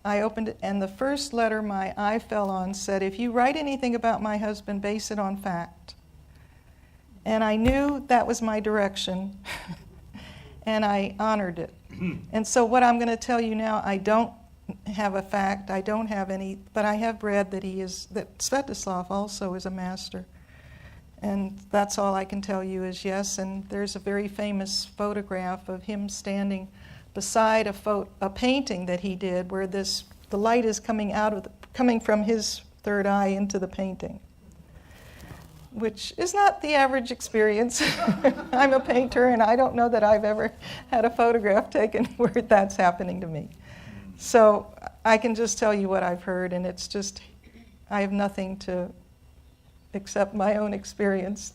I opened it, and the first letter my eye fell on said, "If you write anything about my husband, base it on fact." And I knew that was my direction, and I honored it. And so what I'm going to tell you now, I don't have a fact, I don't have any, but I have read that that Svetoslav also is a master. And that's all I can tell you is yes, and there's a very famous photograph of him standing beside a painting that he did where the light is coming from his third eye into the painting, which is not the average experience. I'm a painter, and I don't know that I've ever had a photograph taken where that's happening to me. So I can just tell you what I've heard, and it's just, I have nothing to except my own experience.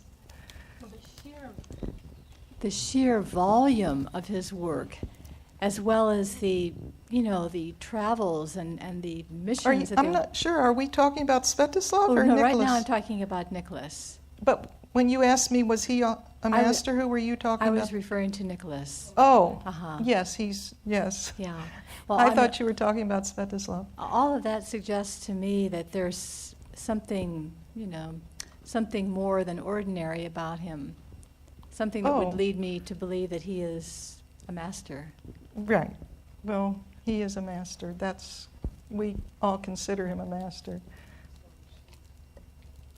The sheer volume of his work, as well as the travels and the missions. I'm not sure. Are we talking about Svetoslav or no, Nicholas? right now I'm talking about Nicholas. But when you asked me, was he a master? Who were you talking I about? was referring to Nicholas. Oh, Yes, yes. Yeah. Well, I thought you were talking about Svetoslav. all of that suggests to me that there's something, something more than ordinary about him. Something that would lead me to believe that he is a master. Right. Well, he is a master. We all consider him a master.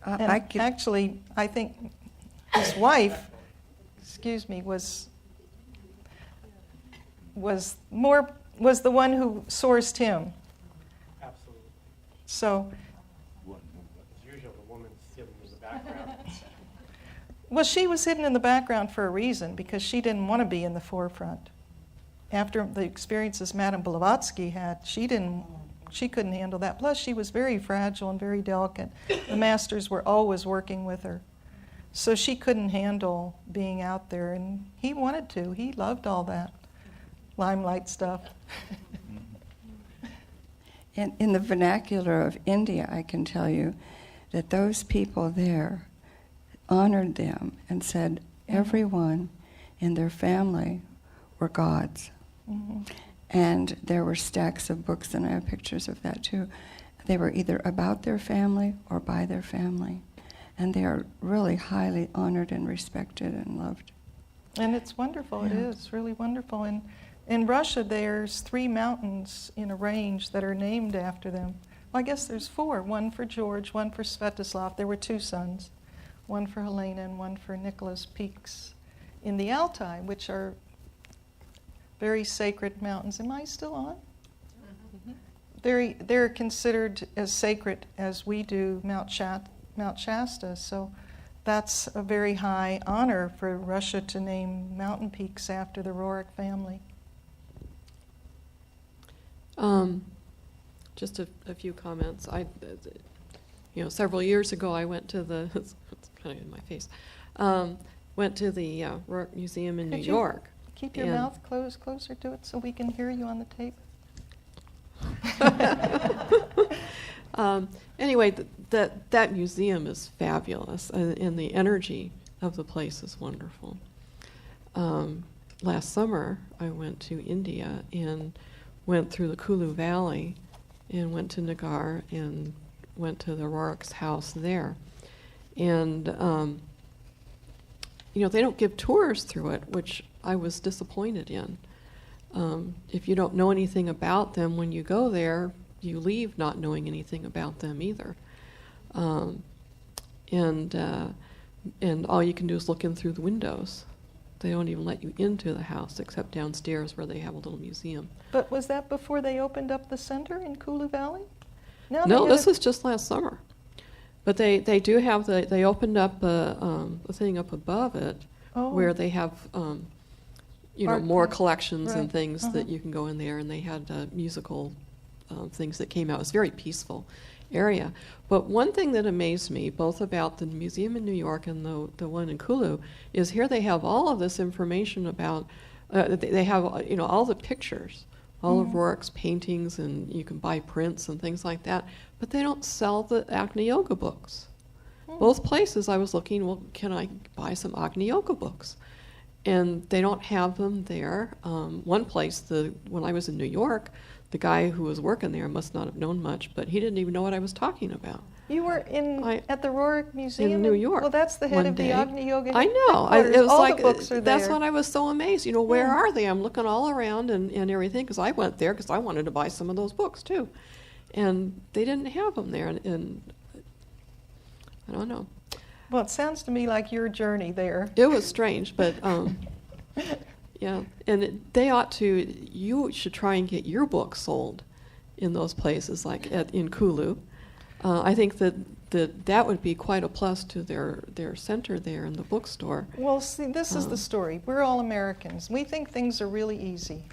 Actually, I think his wife, was the one who sourced him. Absolutely. So, As usual, the woman's hidden in the background. well, she was hidden in the background for a reason, because she didn't want to be in the forefront. After the experiences Madame Blavatsky had, she couldn't handle that. Plus, she was very fragile and very delicate. The masters were always working with her. So she couldn't handle being out there, and he wanted to. He loved all that limelight stuff. In the vernacular of India, I can tell you that those people there honored them and said everyone in their family were gods. Mm-hmm. And there were stacks of books, and I have pictures of that too. They were either about their family or by their family. And they are really highly honored and respected and loved. And it's wonderful. Yeah. It is really wonderful. And in Russia, there's 3 mountains in a range that are named after them. Well, I guess there's 4. One for George, one for Svetoslav. There were 2 sons. One for Helena and one for Nicholas peaks in the Altai, which are very sacred mountains. Am I still on? Mm-hmm. they're considered as sacred as we do Mount Shasta. So that's a very high honor for Russia to name mountain peaks after the Roerich family. Just a few comments. Several years ago, I went to the it's kind of in my face. Went to the Roerich Museum in New Could you York. Keep your mouth closer to it so we can hear you on the tape. Anyway, that museum is fabulous, and the energy of the place is wonderful. Last summer, I went to India and went through the Kulu Valley and went to Nagar and went to the Roerich's house there. And, they don't give tours through it, which I was disappointed in. If you don't know anything about them when you go there, you leave not knowing anything about them either. And all you can do is look in through the windows. They don't even let you into the house except downstairs where they have a little museum. But was that before they opened up the center in Kulu Valley? No, this was just last summer. But they do have they opened up a thing up above it where they have more collections and things that you can go in there, and they had musical things that came out. It was a very peaceful area. But one thing that amazed me, both about the museum in New York and the one in Kulu, is here they have all of this information about, they have all the pictures, all of Roerich's paintings, and you can buy prints and things like that, but they don't sell the Agni Yoga books. Both places I was looking, well, can I buy some Agni Yoga books? And they don't have them there. One place, when I was in New York, the guy who was working there must not have known much, but he didn't even know what I was talking about. You were at the Roerich Museum in New York. Well, that's the head of the Agni Yoga. I know. It was all like the books are that's there. what I was so amazed. Where are they? I'm looking all around and everything, because I went there because I wanted to buy some of those books too, and they didn't have them there. And I don't know. Well, it sounds to me like your journey there. It was strange, but yeah. And you should try and get your book sold in those places, like in Kulu. I think that would be quite a plus to their center there in the bookstore. Well, see, this is the story. We're all Americans. We think things are really easy.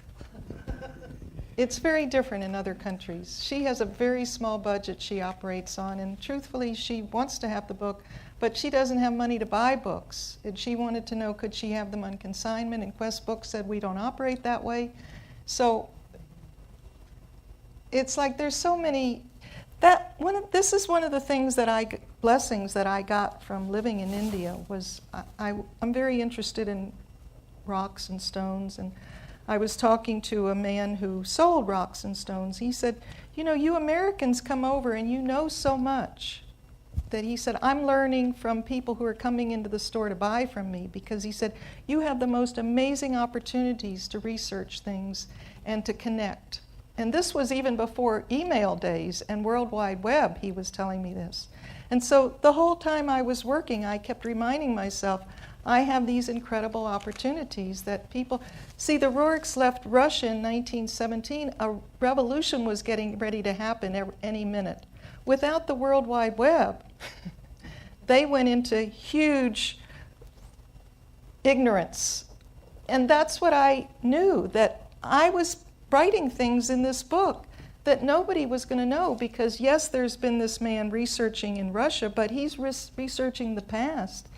It's very different in other countries. She has a very small budget she operates on, and truthfully, she wants to have the book, but she doesn't have money to buy books. And she wanted to know, could she have them on consignment? And Quest Books said, we don't operate that way. So it's like there's so many. This is one of the things blessings that I got from living in India was I'm very interested in rocks and stones, and I was talking to a man who sold rocks and stones. He said, you Americans come over and you know so much that he said, I'm learning from people who are coming into the store to buy from me, because he said, you have the most amazing opportunities to research things and to connect. And this was even before email days and World Wide Web, he was telling me this. And so the whole time I was working, I kept reminding myself, I have these incredible opportunities that people... See, the Roerichs left Russia in 1917. A revolution was getting ready to happen any minute. Without the World Wide Web, they went into huge ignorance. And that's what I knew, that I was writing things in this book that nobody was going to know, because yes, there's been this man researching in Russia, but he's researching the past.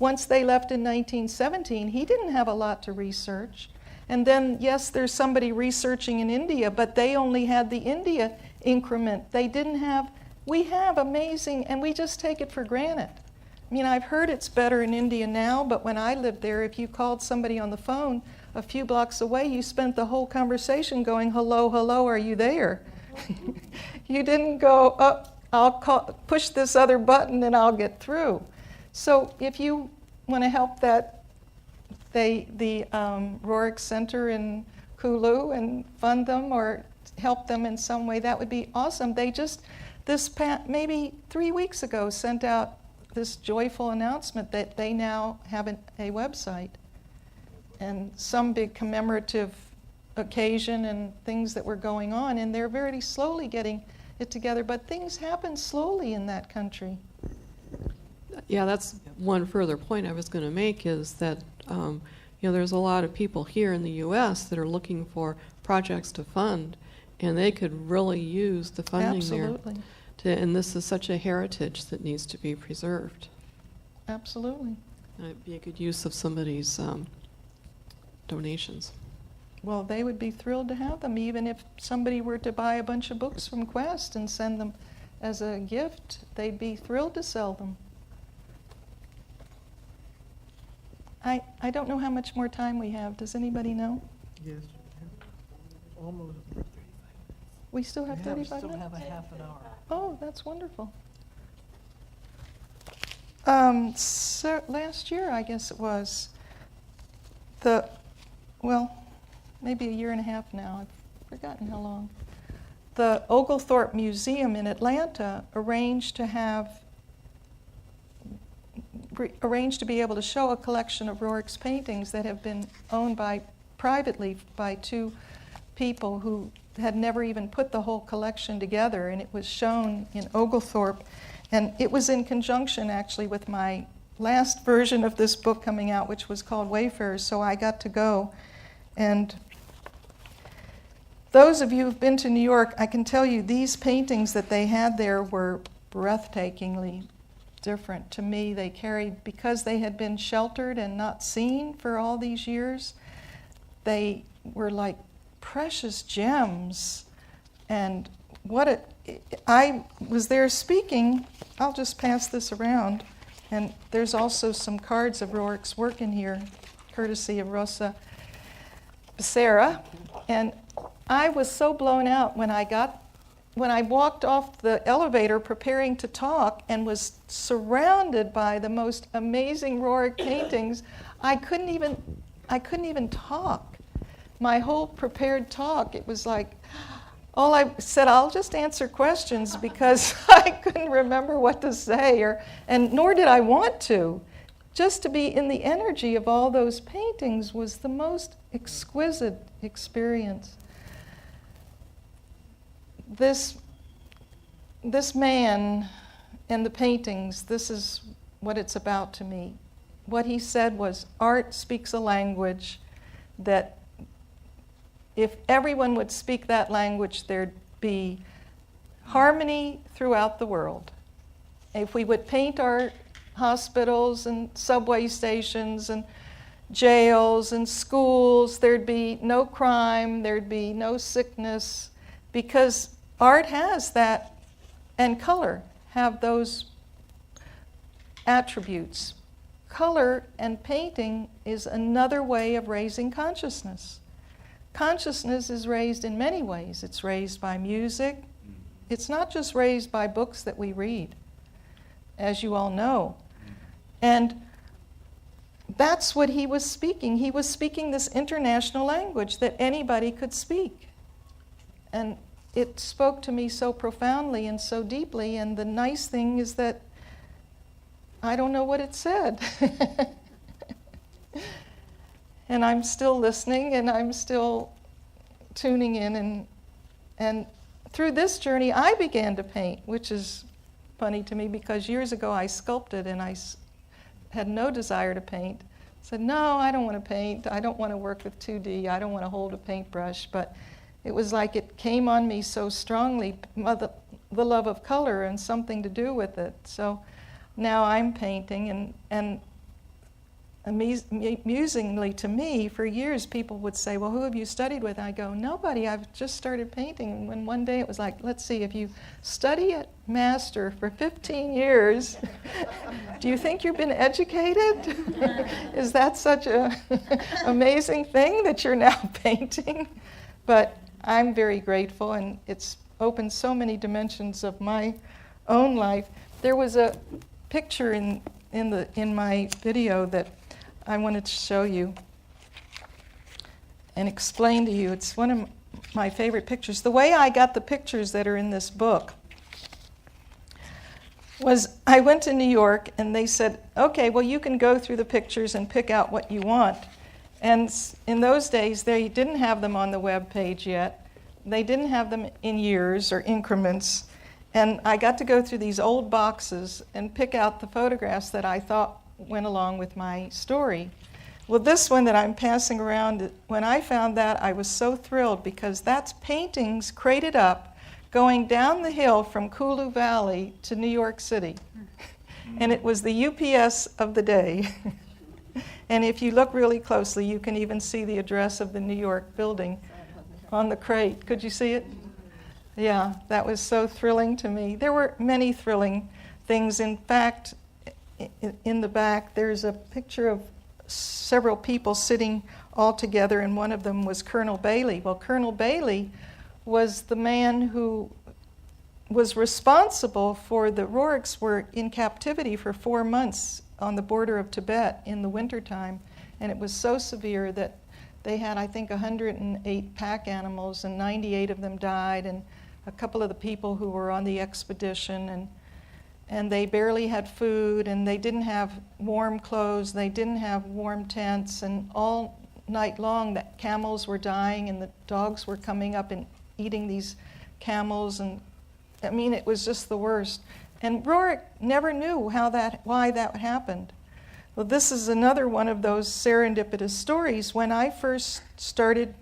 Once they left in 1917, he didn't have a lot to research. And then, yes, there's somebody researching in India, but they only had the India increment. They didn't have, we have amazing, and we just take it for granted. I mean, I've heard it's better in India now, but when I lived there, if you called somebody on the phone a few blocks away, you spent the whole conversation going, hello, hello, are you there? You didn't go, oh, push this other button and I'll get through. So if you want to help the Roerich Center in Kulu and fund them or help them in some way, that would be awesome. They just, maybe 3 weeks ago, sent out this joyful announcement that they now have a website and some big commemorative occasion and things that were going on, and they're very slowly getting it together. But things happen slowly in that country. Yeah, that's one further point I was going to make is that, there's a lot of people here in the U.S. that are looking for projects to fund, and they could really use the funding Absolutely. there. And this is such a heritage that needs to be preserved. Absolutely. And it'd be a good use of somebody's donations. Well, they would be thrilled to have them, even if somebody were to buy a bunch of books from Quest and send them as a gift. They'd be thrilled to sell them. I don't know how much more time we have. Does anybody know? Yes. Almost. We still have 35 Still minutes? have a half an hour. Oh, that's wonderful. So last year, I guess it was, maybe a year and a half now. I've forgotten how long. The Oglethorpe Museum in Atlanta arranged to be able to show a collection of Roerich's paintings that have been owned privately by two people who had never even put the whole collection together, and it was shown in Oglethorpe. And it was in conjunction, actually, with my last version of this book coming out, which was called Wayfarers, so I got to go. And those of you who've been to New York, I can tell you these paintings that they had there were breathtakingly different to me. They carried, because they had been sheltered and not seen for all these years, they were like precious gems. And I was there speaking. I'll just pass this around. And there's also some cards of Roerich's work in here, courtesy of Rosa Becerra. And I was so blown out when I walked off the elevator preparing to talk and was surrounded by the most amazing Roerich paintings. I couldn't even talk. My whole prepared talk, it was like, all I said, I'll just answer questions, because I couldn't remember what to say, and nor did I want to. Just to be in the energy of all those paintings was the most exquisite experience. This man and the paintings, this is what it's about to me. What he said was, art speaks a language that if everyone would speak that language, there'd be harmony throughout the world. If we would paint our hospitals and subway stations and jails and schools, there'd be no crime, there'd be no sickness, because art has that, and color have those attributes. Color and painting is another way of raising consciousness. Consciousness is raised in many ways. It's raised by music. It's not just raised by books that we read, as you all know. And that's what he was speaking. He was speaking this international language that anybody could speak. And it spoke to me so profoundly and so deeply, and the nice thing is that I don't know what it said. And I'm still listening, and I'm still tuning in, and through this journey I began to paint, which is funny to me, because years ago I sculpted and I had no desire to paint. I said, no, I don't want to paint. I don't want to work with 2D. I don't want to hold a paintbrush. But it was like it came on me so strongly, the love of color and something to do with it. So now I'm painting, and amusingly to me, for years people would say, well, who have you studied with? I go, nobody, I've just started painting. And when one day it was like, let's see, if you study at master for 15 years, do you think you've been educated? Is that such a amazing thing that you're now painting? But I'm very grateful, and it's opened so many dimensions of my own life. There was a picture in my video that I wanted to show you and explain to you. It's one of my favorite pictures. The way I got the pictures that are in this book was I went to New York, and they said, okay, well, you can go through the pictures and pick out what you want. And in those days, they didn't have them on the web page yet. They didn't have them in years or increments. And I got to go through these old boxes and pick out the photographs that I thought went along with my story. Well, this one that I'm passing around, when I found that, I was so thrilled because that's paintings crated up going down the hill from Kulu Valley to New York City. And it was the UPS of the day. And if you look really closely, you can even see the address of the New York building on the crate. Could you see it? Yeah, that was so thrilling to me. There were many thrilling things. In fact, in the back, there's a picture of several people sitting all together, and one of them was Colonel Bailey. Well, Colonel Bailey was the man who was responsible for the Roerichs were in captivity for 4 months on the border of Tibet in the wintertime, and it was so severe that they had, I think, 108 pack animals, and 98 of them died, and a couple of the people who were on the expedition, and they barely had food, and they didn't have warm clothes, they didn't have warm tents, and all night long the camels were dying, and the dogs were coming up and eating these camels, and I mean, it was just the worst. And Roerich never knew why that happened. Well, this is another one of those serendipitous stories. When I first started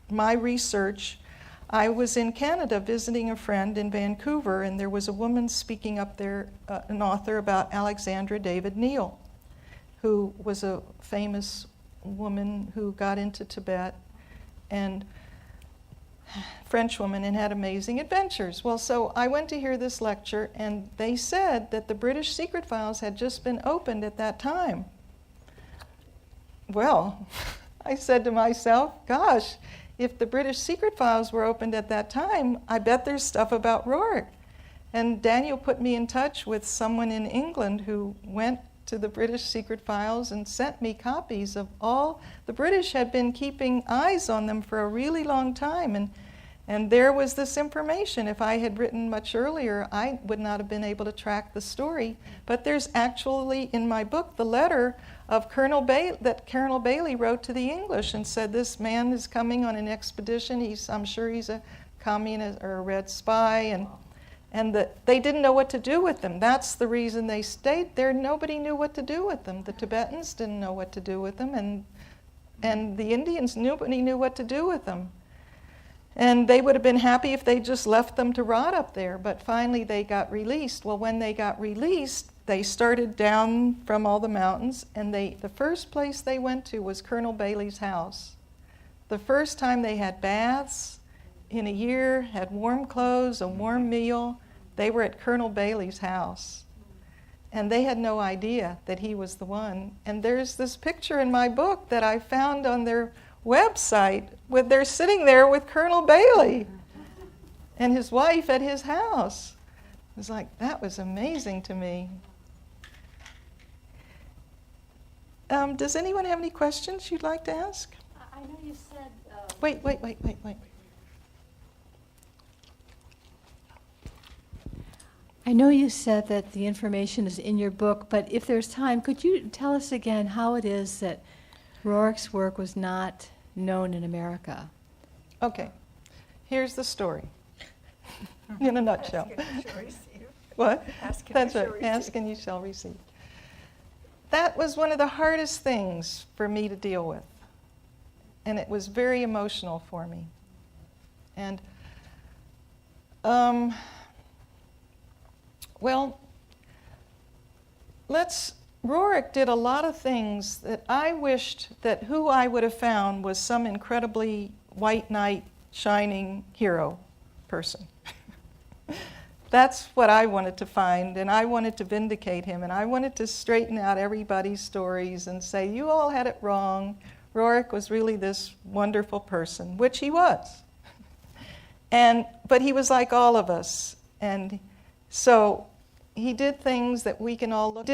my research, I was in Canada visiting a friend in Vancouver, and there was a woman speaking up there, an author, about Alexandra David Neal, who was a famous woman who got into Tibet, and French woman, and had amazing adventures. Well, so I went to hear this lecture, and they said that the British secret files had just been opened at that time. Well, I said to myself, gosh, if the British secret files were opened at that time, I bet there's stuff about Roerich. And Daniel put me in touch with someone in England who went to the British secret files and sent me copies of all. The British had been keeping eyes on them for a really long time, and there was this information. If I had written much earlier, I would not have been able to track the story. But there's actually in my book the letter of that Colonel Bailey wrote to the English and said, this man is coming on an expedition. I'm sure he's a communist or a red spy, and that they didn't know what to do with them. That's the reason they stayed there. Nobody knew what to do with them. The Tibetans didn't know what to do with them, and the Indians, nobody knew what to do with them. And they would have been happy if they just left them to rot up there, but finally they got released. Well, when they got released, they started down from all the mountains, and the first place they went to was Colonel Bailey's house. The first time they had baths in a year, had warm clothes, a warm meal, they were at Colonel Bailey's house. And they had no idea that he was the one. And there's this picture in my book that I found on their website with they're sitting there with Colonel Bailey and his wife at his house. It was like, that was amazing to me. Does anyone have any questions you'd like to ask? I know you said... Wait. I know you said that the information is in your book, but if there's time, could you tell us again how it is that Roerich's work was not known in America? Okay, here's the story in a nutshell. Ask and you shall receive. What? Ask and That's you right, shall receive. ask and you shall receive. That was one of the hardest things for me to deal with, and it was very emotional for me. And well, Roerich did a lot of things that I wished that who I would have found was some incredibly white knight, shining hero person. That's what I wanted to find, and I wanted to vindicate him, and I wanted to straighten out everybody's stories and say, you all had it wrong. Roerich was really this wonderful person, which he was. But he was like all of us, and so he did things that we can all look.